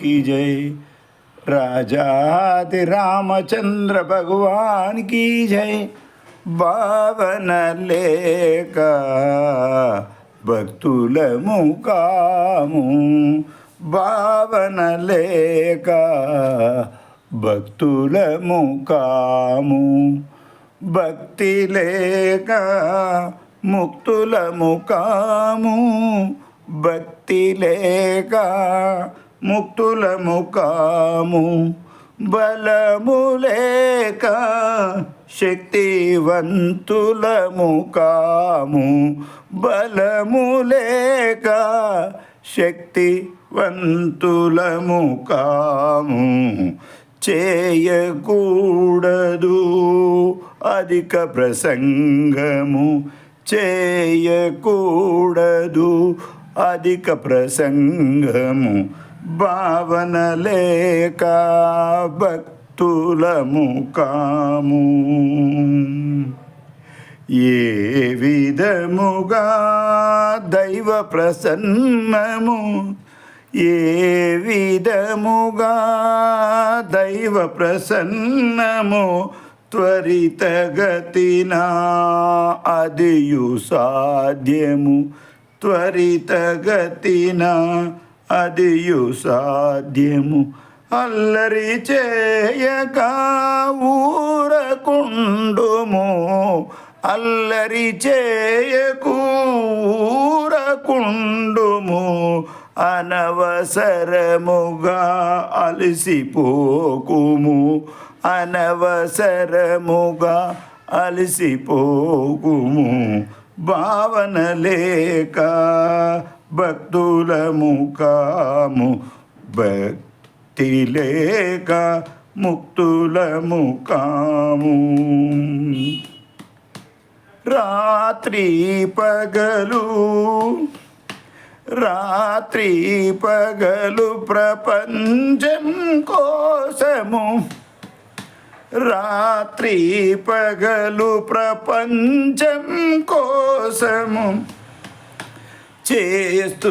की जय। राजाधि रामचंद्र भगवान की जय। భావన లేక భక్తుల ముకాము, భావన లేక భక్తుల ముకాము, భక్తి లేక ముక్తుల ముకాము, భక్తి లేక ముక్తుల ముకాము, బలము లేక శక్తివంతుల ముకాము, బలము లేక శక్తివంతుల ముకాము, చేయకూడదు అధిక ప్రసంగము, చేయకూడదు అధిక ప్రసంగము, భావన లేక భక్తుల ముకాము. ఏ విధముగా దైవ ప్రసన్నము, ఏ విధముగా దైవ ప్రసన్నము, త్వరితగతిన అదియు సాధ్యము, త్వరితగతిన అదియు సాధ్యము, అల్లరి చేయక ఊరకుండుము, అల్లరి చేయకు ఊరకుండుము, అనవసరముగా అలసిపోకుము, అనవసరముగా అలసిపోకుము, భావన లేక భక్తుల ముకాము, భక్తి లేక ముక్తుల ముకాము. రాత్రి పగలు, రాత్రి పగలు ప్రపంచం కోసము, రాత్రి పగలు ప్రపంచం కోసము, చేస్తున్నావు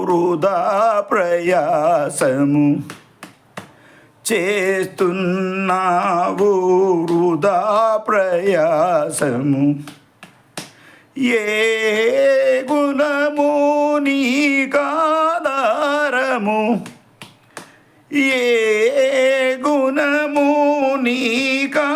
వృధా ప్రయాసము, చేస్తున్నావు వృధా ప్రయాసము, ఏ గుణము నీకాధారము, ఏ గుణము నీకాధారము,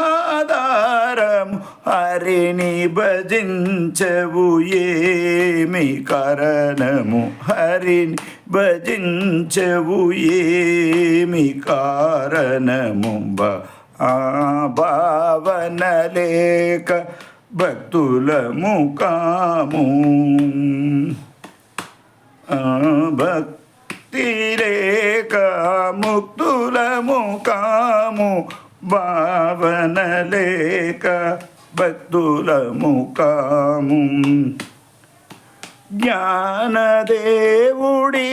హరిని భజించవు ఏమి కారణము, హరిని భజించవు ఏమి కారణము, భావన లేక భక్తుల ముకాము, భక్తి లేక ముక్తుల ముకాము, భావన లేక భక్తుల ముకాము. జ్ఞానదేవుడి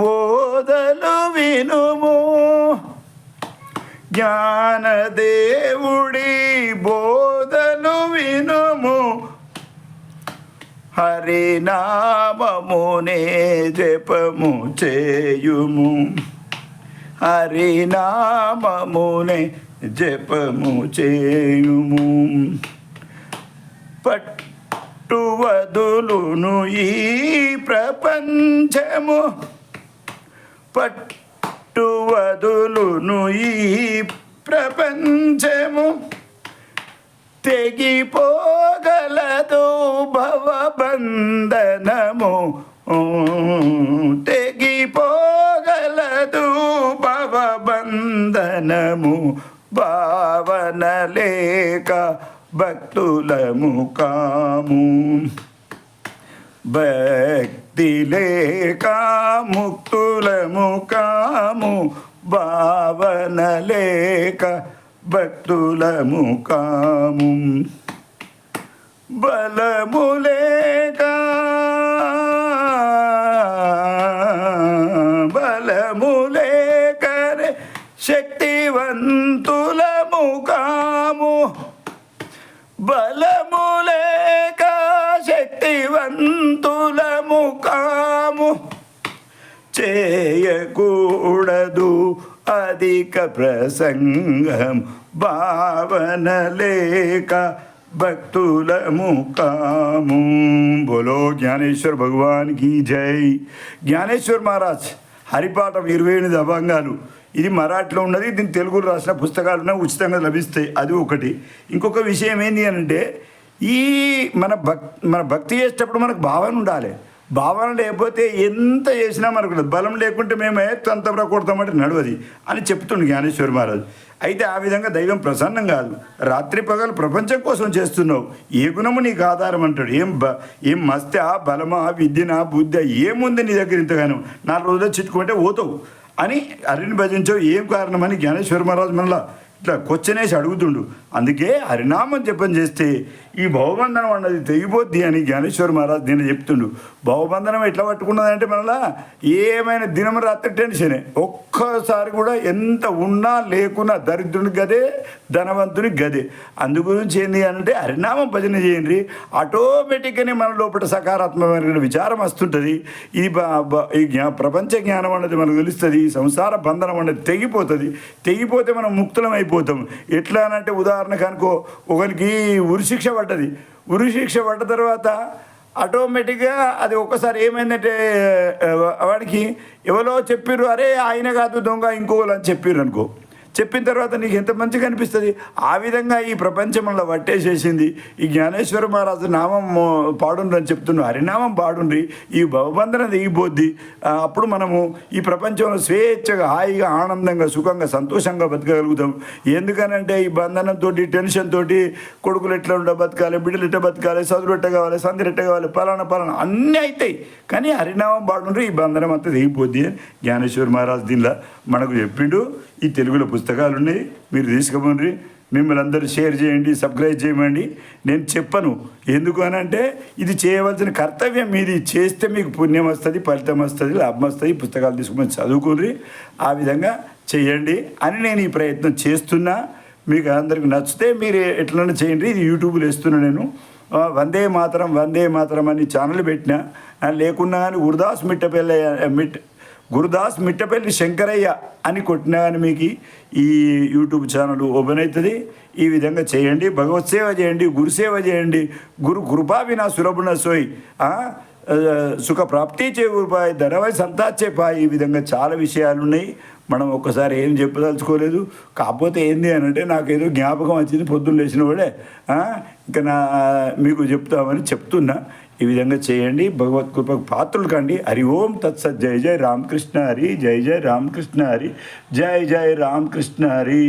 బోధలు వినుము, జ్ఞానదేవుడి బోధలు వినుము, హరినామమునే జపము చేయుము, హరినామమునే జపము చేయుము, పట్టువదులును ఈ ప్రపంచము, పట్టువదులును ఈ ప్రపంచము, తెగిపోగలదు భవబంధనము, తెగిపోగలదు భవబంధనము, భావన లేక భక్తుల ముకాము, భక్తి లేక ముక్తుల ముకాము, భావన లేక భక్తుల ముకాము, బలము లేక బలము లేక శక్తివంతుల ముకాము, బలము లేక శక్తివంతుల ముకాము, చేయ చేయకూడదు అధిక ప్రసంగం భావన లేక భక్తుల ముఖాము. బోలో జ్ఞానేశ్వర్ భగవాన్ की జై. జ్ఞానేశ్వర్ మహారాజ్ హరిపాఠం 28 అభంగాలు. ఇది మరాఠీలో ఉన్నది. దీని తెలుగులో రాసిన పుస్తకాలు ఉన్నాయి, ఉచితంగా లభిస్తాయి. అది ఒకటి. ఇంకొక విషయం ఏంటి అని అంటే, ఈ మన భక్తి చేసేటప్పుడు మనకు భావన ఉండాలి. భావన లేకపోతే ఎంత చేసినా మనకు బలం లేకుంటే మేమే తంతపురా కొడతామంటే నడవది అని చెప్తుండు జ్ఞానేశ్వర మహారాజు. అయితే ఆ విధంగా దైవం ప్రసన్నం కాదు. రాత్రి పగలు ప్రపంచం కోసం చేస్తున్నావు, ఏ గుణము నీకు ఆధారం అంటాడు. ఏం మస్తా, బలమా, విద్యనా, బుద్ధి ఏముంది నీ దగ్గర ఇంతగానో, 4 రోజులు చిట్టుకుంటే పోతావు అని హరిని భజించావు, ఏం కారణమని జ్ఞానేశ్వర మహారాజు మనలా ఇట్లా క్వశ్చన్ వేసి అడుగుతుండు. అందుకే హరినామం జపం చేస్తే ఈ భవబంధనం అన్నది తెగిపోద్ది అని జ్ఞానేశ్వర మహారాజ్ నేను చెప్తుండు. భవబంధనం ఎట్లా పట్టుకున్నదంటే మనలా ఏమైనా దినం రాత్రి టెన్షనే. ఒక్కసారి కూడా ఎంత ఉన్నా లేకున్నా దరిద్రునికి గదే, ధనవంతునికి గదే. అందుగురించి ఏంటి అంటే హరినామం భజన చేయండి, ఆటోమేటిక్గానే మన లోపల సకారాత్మకమైన విచారం వస్తుంటుంది. ఇది ప్రపంచ జ్ఞానం అన్నది మనకు తెలుస్తుంది. సంసార బంధనం అన్నది తెగిపోతే మనం ముక్తులం అయిపోతాం. ఎట్లా అంటే ఉదాహరణకు అనుకో, ఒకరికి ఉరిశిక్ష పడ్డది. ఉరిశిక్ష పడ్డ తర్వాత ఆటోమేటిక్గా అది ఒక్కసారి ఏమైందంటే వాడికి ఎవరో చెప్పిర్రు, అరే ఆయన కాదు దొంగ ఇంకోళ్ళు అని చెప్పిర్రు అనుకో. చెప్పిన తర్వాత నీకు ఎంత మంచిగా అనిపిస్తుంది. ఆ విధంగా ఈ ప్రపంచంలో పట్టేసేసింది. ఈ జ్ఞానేశ్వర మహారాజు నామం పాడుండ్రి అని చెప్తున్నాడు. హరినామం పాడుండ్రి, ఈ భవబంధనం దిగిపోద్ది. అప్పుడు మనము ఈ ప్రపంచంలో స్వేచ్ఛగా, హాయిగా, ఆనందంగా, సుఖంగా, సంతోషంగా బతకగలుగుతాం. ఎందుకనంటే ఈ బంధనంతో, టెన్షన్ తోటి కొడుకులు ఎట్లా ఉండ బతకాలి, బిడ్డలు ఎట్లా బతకాలి, చదువులు ఎట్ట కావాలి, సందరు ఎట్ట కావాలి, పలానా అన్నీ అవుతాయి. కానీ హరినామం పాడుండ్రి, ఈ బంధనం అంతా దిగిపోద్ది అని జ్ఞానేశ్వర మహారాజు దీనిలో మనకు చెప్పిండు. ఈ తెలుగులో పుస్తకాలు ఉన్నాయి, మీరు తీసుకుపోండి. మిమ్మల్ని అందరూ షేర్ చేయండి, సబ్స్క్రైబ్ చేయమండి. నేను చెప్పను ఎందుకు అని అంటే, ఇది చేయవలసిన కర్తవ్యం మీది. చేస్తే మీకు పుణ్యం వస్తుంది, ఫలితం వస్తుంది, లాభం వస్తుంది. పుస్తకాలు తీసుకుని చదువుకోండి, ఆ విధంగా చేయండి అని నేను ఈ ప్రయత్నం చేస్తున్నా. మీకు అందరికి నచ్చితే మీరు ఎట్లన్నా చేయండి. ఇది యూట్యూబ్లో వేస్తున్నా నేను. వందే మాతరం అని ఛానల్ పెట్టినా. లేకున్నా కానీ గురుదాస్ మిట్టపల్లి శంకరయ్య అని కొట్టినా కానీ మీకు ఈ యూట్యూబ్ ఛానల్ ఓపెన్ అవుతుంది. ఈ విధంగా చేయండి, భగవత్ సేవ చేయండి, గురుసేవ చేయండి. గురు కృపా వినా సులభున సోయ్, సుఖ ప్రాప్తి చే ఉపాయ్, ధనవై సంతాచే పాయ్. ఈ విధంగా చాలా విషయాలు ఉన్నాయి. మనం ఒక్కసారి ఏం చెప్పదలుచుకోలేదు. కాకపోతే ఏంది అని అంటే, నాకేదో జ్ఞాపకం వచ్చింది పొద్దున్న లేచిన వాడే, ఇంకా మీకు చెప్తామని చెప్తున్నా. ఈ విధంగా చేయండి, భగవత్ కృపకు పాత్రలు కండి. హరి ఓం తత్సత్. జై జై రామకృష్ణ హరి, జై జై రామకృష్ణ హరి, జై జై రామకృష్ణ హరి.